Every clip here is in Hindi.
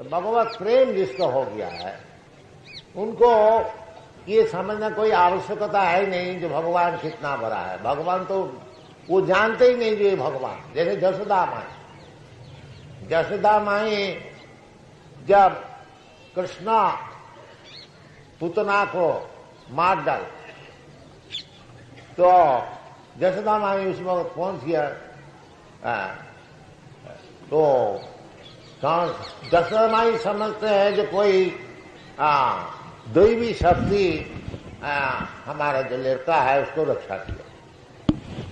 तो भगवत प्रेम जिसको हो गया है उनको ये समझना कोई आवश्यकता है नहीं जो भगवान कितना बड़ा है। भगवान तो वो जानते ही नहीं जो ये भगवान। जैसे जसोदा माई जब कृष्णा पुतना को मार डाल तो जसोदा माई उस वक्त पहुंच गया। तो जसोदा माई समझते हैं जो कोई दैवी शक्ति हमारा जो लड़का है उसको रक्षा किया।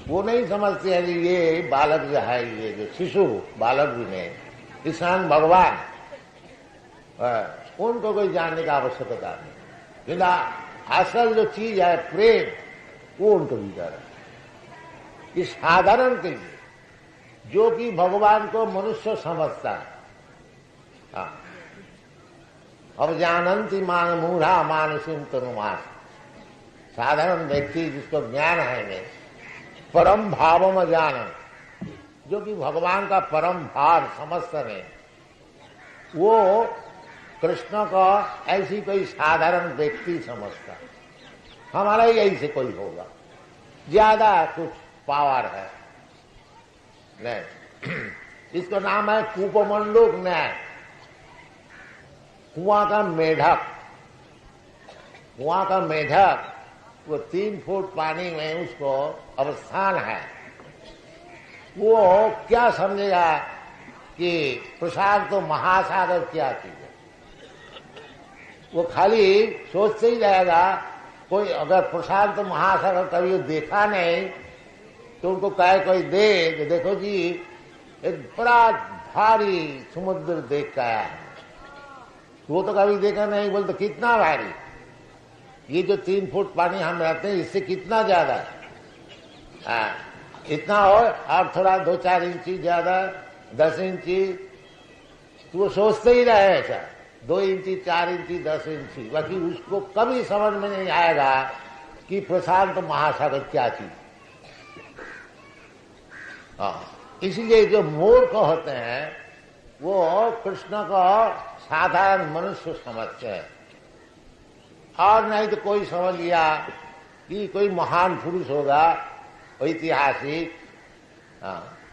वो नहीं समझते हैं कि ये बालक जो है, ये जो शिशु बालक भी नहीं, किसान भगवान, उनको कोई जानने की आवश्यकता नहीं। लेकिन असल जो चीज है प्रेम, वो उनको भीतर है। इस साधारण के लिए जो कि भगवान को मनुष्य समझता है। अब जानंती मान मूढ़ा मानसिम तनुमास, साधारण व्यक्ति जिसको ज्ञान है नहीं, परम भाव में जानन, जो कि भगवान का परम भाव समझते नहीं, वो कृष्ण का ऐसी कोई साधारण व्यक्ति समझता। हमारा ही यही से कोई होगा, ज्यादा कुछ पावर है नहीं। इसका नाम है कूपमंडूक न्याय, कुआं का मेढक। कुआं का मेढक वो 3 फुट पानी में उसको अवस्थान है, वो क्या समझेगा कि प्रसाद तो महासागर क्या चीज है। वो खाली सोचते ही रहेगा। कोई अगर प्रसाद तो महासागर कभी देखा नहीं तो उनको कहे कोई दे, तो देखो जी एक बड़ा भारी समुद्र देख के आया है। वो तो कभी देखा नहीं, बोलते कितना भारी, ये जो 3 फुट पानी हम रहते हैं इससे कितना ज्यादा है। इतना हो और थोड़ा 2-4 इंची ज्यादा, 10 इंची, तो वो सोचते ही रहे ऐसा 2 इंची, 4 इंची, 10 इंची। बाकी उसको कभी समझ में नहीं आएगा कि प्रशांत महासागर क्या चीज। इसलिए जो मूर्ख होते हैं वो कृष्ण को साधारण मनुष्य समझते हैं, और नहीं तो कोई समझ लिया कि कोई महान पुरुष होगा, ऐतिहासिक।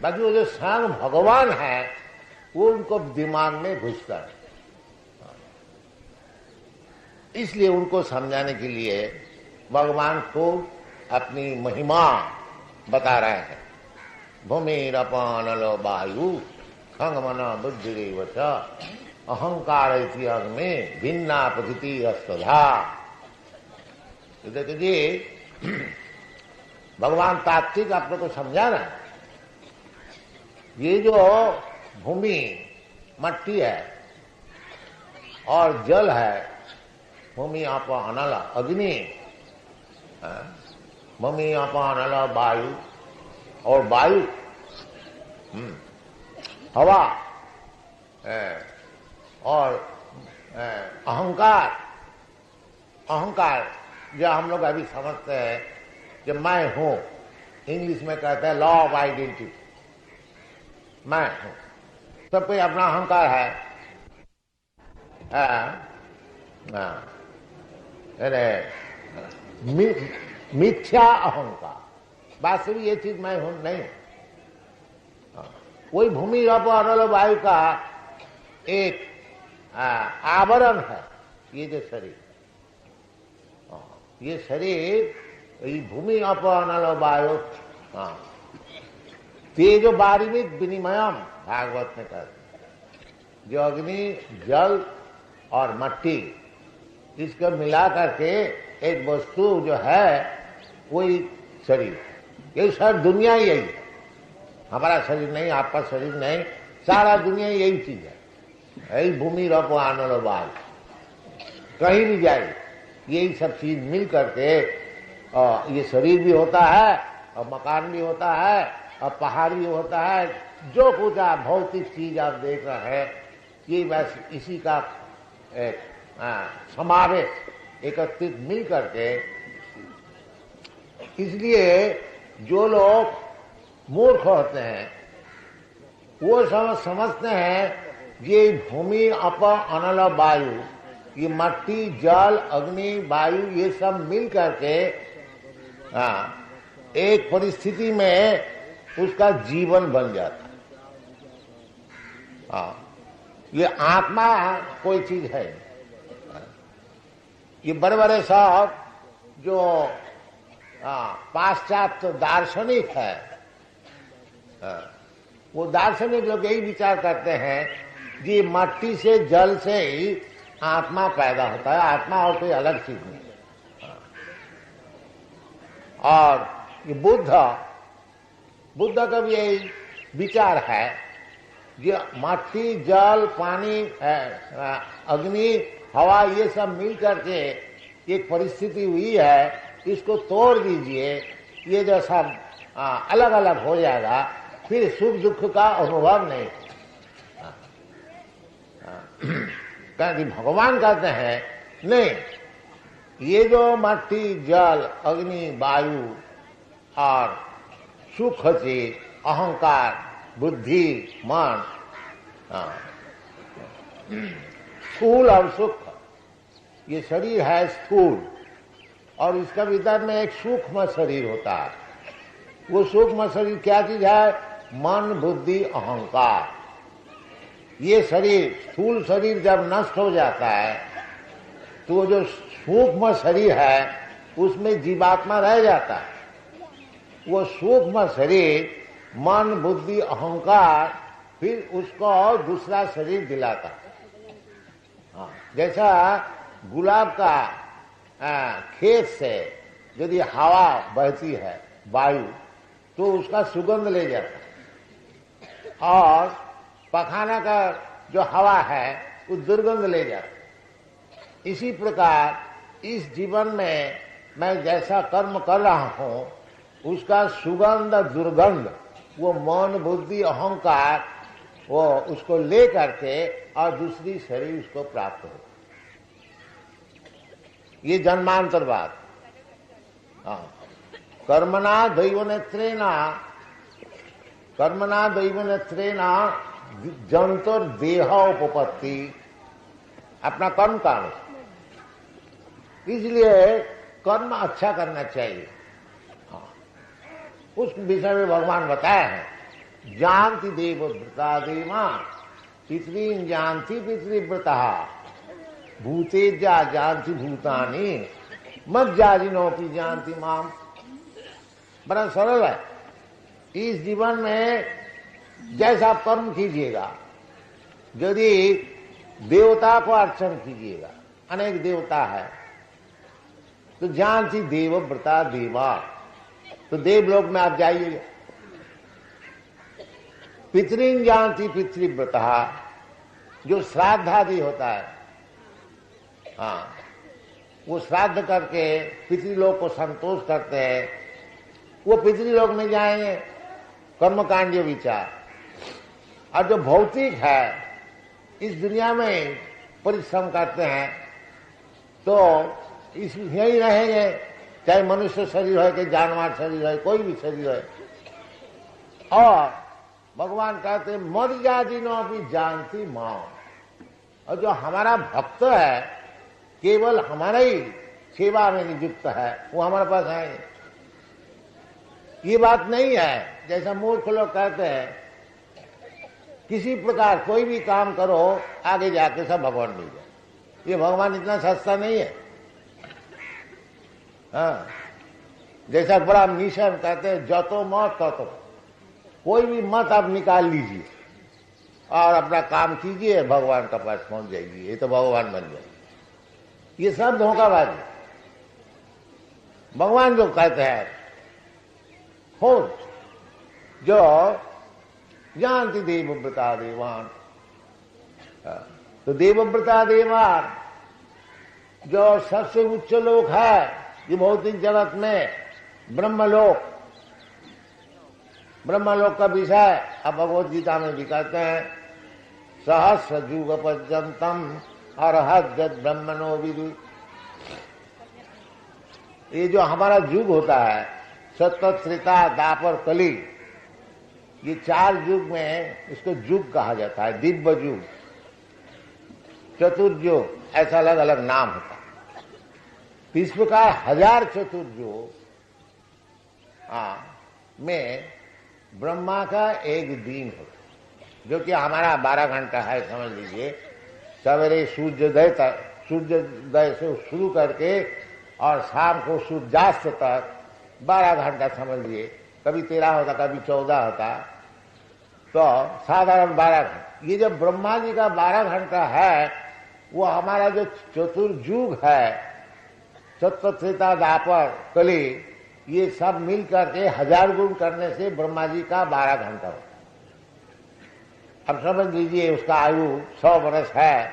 बाकी वो जो स्वयं भगवान है वो उनको दिमाग में घुसता है। इसलिए उनको समझाने के लिए भगवान को अपनी महिमा बता रहे हैं। भूमिरपन नलो वायु खंग मन बुद्धि वच अहंकार अग्नि भिन्ना प्रकृति अस्तधा। तो देखो जी, भगवान तात्विक आप लोग को समझा ना, ये जो भूमि मट्टी है और जल है, भूमि आप अनल अग्नि, भूमि आप अनल वायु, और वायु हवा, और अहंकार। अहंकार जो हम लोग अभी समझते हैं कि मैं हूं, इंग्लिश में कहते हैं लॉ ऑफ आइडेंटिटी, मैं हूं। सब कोई अपना अहंकार है। मिथ्या अहंकार, वास्तविक ये चीज मैं हूं नहीं। वही भूमि रप अनल वायु का एक आवरण है ये जो शरीर। ये शरीर, ये भूमि अप अनल वायु, तेज बारिमित विनिमयम, भागवत में कहते, जो अग्नि, जल और मट्टी, इसको मिला करके एक वस्तु जो है वही शरीर। ये सारी दुनिया ही यही है, हमारा शरीर नहीं, आपका शरीर नहीं, सारा दुनिया यही चीज है। यही भूमि रप अनल वायु, कहीं भी जाए यही सब चीज मिल करके ये शरीर भी होता है, और मकान भी होता है, और पहाड़ भी होता है। जो कुछ आप भौतिक चीज आप देख रहे हैं ये बस इसी का एक समावेश, एकत्रित मिल करके। इसलिए जो लोग मूर्ख होते हैं वो समझते हैं ये भूमि अप अनल वायु, ये मट्टी जल अग्नि वायु ये सब मिल करके एक परिस्थिति में उसका जीवन बन जाता है। ये आत्मा कोई चीज है। ये बड़े बड़े सब जो पाश्चात्य दार्शनिक है, वो दार्शनिक लोग यही विचार करते हैं कि मट्टी से जल से ही आत्मा पैदा होता है, आत्मा और कोई अलग चीज नहीं। और ये बुद्ध का भी यही विचार है, ये मट्टी जल पानी अग्नि हवा ये सब मिल करके एक परिस्थिति हुई है, इसको तोड़ दीजिए, ये जो सब अलग अलग हो जाएगा, फिर सुख दुख का अनुभव नहीं। क्योंकि भगवान कहते हैं नहीं, ये जो मट्टी जल अग्नि वायु और सुख चीज अहंकार बुद्धि मन स्थूल और सुख, ये शरीर है स्थूल, और इसका भीतर में एक सूक्ष्म शरीर होता है। वो सूक्ष्म शरीर क्या चीज है? मन बुद्धि अहंकार। ये शरीर स्थूल शरीर जब नष्ट हो जाता है तो जो सूक्ष्म शरीर है उसमें जीवात्मा रह जाता है। वो सूक्ष्म शरीर मन बुद्धि अहंकार फिर उसको दूसरा शरीर दिलाता है। जैसा गुलाब का खेत से यदि हवा बहती है वायु, तो उसका सुगंध ले जाता है, और पखाना का जो हवा है वो दुर्गंध ले जाता है। इसी प्रकार इस जीवन में मैं जैसा कर्म कर रहा हूं उसका सुगंध दुर्गंध वो मन बुद्धि अहंकार वो उसको ले करके और दूसरी शरीर उसको प्राप्त हो। ये जन्मांतर बात। कर्मणा दैव नेत्रेना जंतुर देह उपपत्ति, अपना कर्म कारण। इसलिए कर्म अच्छा करना चाहिए। उस विषय में भगवान बताया है, जानती देवव्रता देवा पितरीन जानती पितृव्रता भूतेजा जानती भूतानी मत जाजिनोपि जानती माम। बड़ा सरल है। इस जीवन में जैसा कर्म कीजिएगा, यदि देवता को अर्चन कीजिएगा, अनेक देवता है, तो जानती देवव्रता देवा, तो देवलोक में आप जाइएगा। पितरीन जानती पितृव्रता, जो श्राद्ध आदि होता है, वो श्राद्ध करके पितृलोक को संतोष करते हैं, वो पितृलोक में जाएंगे। कर्मकांडीय विचार। और जो भौतिक है, इस दुनिया में परिश्रम करते हैं, तो इस यही रहेंगे, चाहे मनुष्य शरीर हो कि जानवर शरीर हो, कोई भी शरीर हो। और भगवान कहते मर जाजिनो भी जानती मां। और जो हमारा भक्त है, केवल हमारा ही सेवा में नियुक्त है, वो हमारे पास है। ये बात नहीं है जैसा मूर्ख लोग कहते हैं, किसी प्रकार कोई भी काम करो आगे जाके सब भगवान मिल जाए। ये भगवान इतना सस्ता नहीं है। हाँ, जैसा बड़ा मिशन कहते हैं, जतो मत ततो, कोई भी मत आप निकाल लीजिए और अपना काम कीजिए, भगवान का पास पहुंच जाइए, ये तो भगवान बन जाए। ये सब धोखाबाजी। भगवान जो कहते हैं खोज, जो जानती देवव्रता देवान, तो देवव्रता देवान जो सबसे उच्च लोक है ये भौतिक जगत में, ब्रह्मलोक। ब्रह्मलोक का विषय अब भगवद गीता में भी कहते हैं, सहस्र युग पर्यंतम अर्हत जद ब्रह्मणो विदु। ये जो हमारा युग होता है, सत्य त्रेता द्वापर कली, ये 4 युग में इसको युग कहा जाता है, दिव्य युग। चतुर्युग, ऐसा अलग अलग नाम होता। इस प्रकार 1000 चतुर्युग में ब्रह्मा का एक दिन होता, जो कि हमारा 12 घंटा है, समझ लीजिए। सवेरे सूर्योदय से शुरू करके और शाम को सूर्यास्त तक 12 घंटा समझ लीजिए। कभी 13 होता, कभी 14 होता, तो साधारण 12 घंटा। ये जब ब्रह्मा जी का 12 घंटा है, वो हमारा जो चतुर्युग है, सत्य त्रेता द्वापर कली, ये सब मिल करके 1000 गुण करने से ब्रह्मा जी का 12 घंटा होता। अब समझ लीजिए उसका आयु 100 वर्ष है,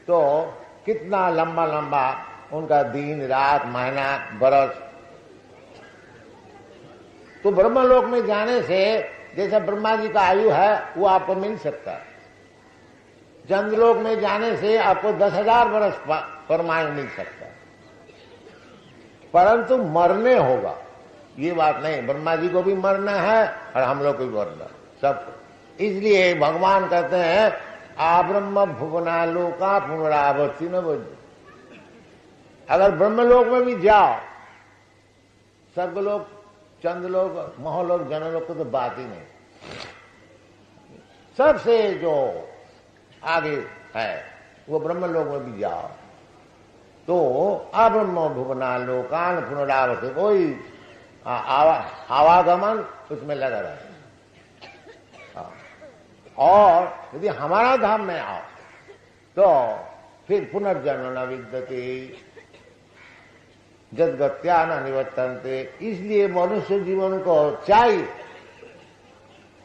तो कितना लंबा लंबा उनका दिन रात महीना बरस। तो ब्रह्मलोक में जाने से जैसा ब्रह्मा जी का आयु है वो आपको मिल सकता है। चंद्रलोक में जाने से आपको 10,000 वर्ष परमायु मिल सकता है, परंतु मरने होगा, ये बात नहीं। ब्रह्मा जी को भी मरना है और हम लोग को भी मरना सब। इसलिए भगवान कहते हैं आब्रह्म भुवना लोका पुनरावर्ती न बद्ध। अगर ब्रह्मलोक में भी जाओ, स्वर्गलोक, चंद्रलोक, महलोक, जनलोक को तो बात ही नहीं। सबसे जो आगे है वो ब्रह्मलोक में भी जाओ तो अब्रह्म भुवना लोकान पुनरावर्ती, कोई आवागमन उसमें लगा रहे। और यदि हमारा धाम में आओ तो फिर पुनर्जन्म न विद्यते जदगत्या न निवर्तन्ते। इसलिए मनुष्य जीवन को चाहिए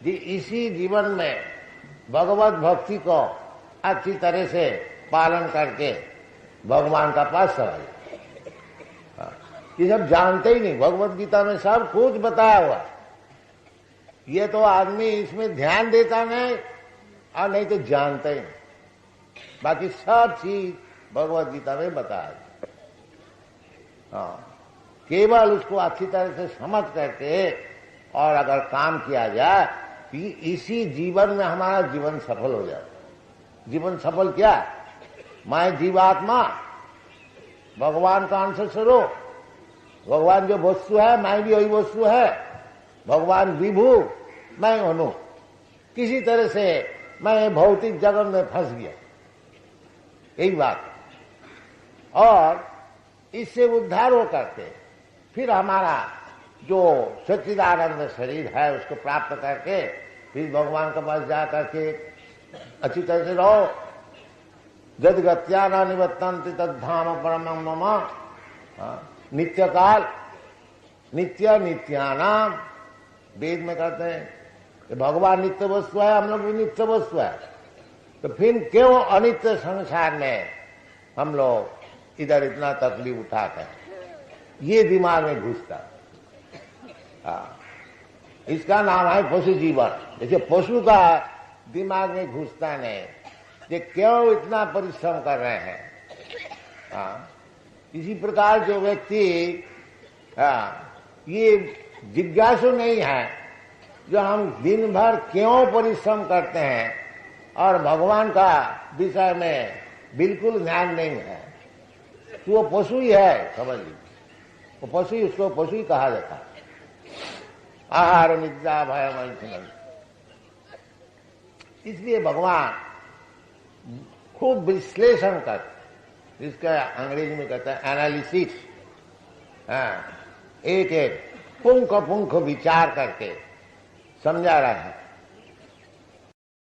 कि इसी जीवन में भगवत भक्ति को अच्छी तरह से पालन करके भगवान का पास चला। ये सब जानते ही नहीं, भगवत गीता में सब कुछ बताया हुआ। ये तो आदमी इसमें ध्यान देता नहीं और नहीं तो जानता ही नहीं। बाकी सब चीज भगवत गीता में बताया। केवल उसको अच्छी तरह से समझ करके और अगर काम किया जाए कि इसी जीवन में हमारा जीवन सफल हो जाए। जीवन सफल क्या? मैं जीवात्मा, भगवान का अंश स्वरूप, भगवान जो वस्तु है मैं भी वही वस्तु है, भगवान विभू मैं अनु। किसी तरह से मैं भौतिक जगत में फंस गया, यही बात। और इससे उद्धार हो करके फिर हमारा जो सच्चिदानंद शरीर है उसको प्राप्त करके फिर भगवान के पास जा करके अच्छी तरह से रहो। जदगत्या न निवर्तन्ते तद्धाम परमं मम। नित्य काल, नित्य नित्यानाम, वेद में कहते हैं कि भगवान नित्य वस्तु है, हम लोग भी नित्य वस्तु है। तो फिर क्यों अनित्य संसार में हम लोग इधर इतना तकलीफ उठाते हैं? ये दिमाग में घुसता। इसका नाम है पशु जीवन। जैसे पशु का दिमाग में घुसता नहीं कि क्यों इतना परिश्रम कर रहे हैं। इसी प्रकार जो व्यक्ति ये जिज्ञासु नहीं है, जो हम दिन भर क्यों परिश्रम करते हैं और भगवान का विषय में बिल्कुल ज्ञान नहीं है, तो वो पशु ही है, समझ लीजिए। वो पशु ही, उसको पशु ही कहा जाता है। आहार निद्रा भय मैथुन। इसलिए भगवान खूब विश्लेषण कर, जिसका अंग्रेजी में कहता है एनालिसिस, एक एक पुंख पुंख विचार करके समझा रहा है।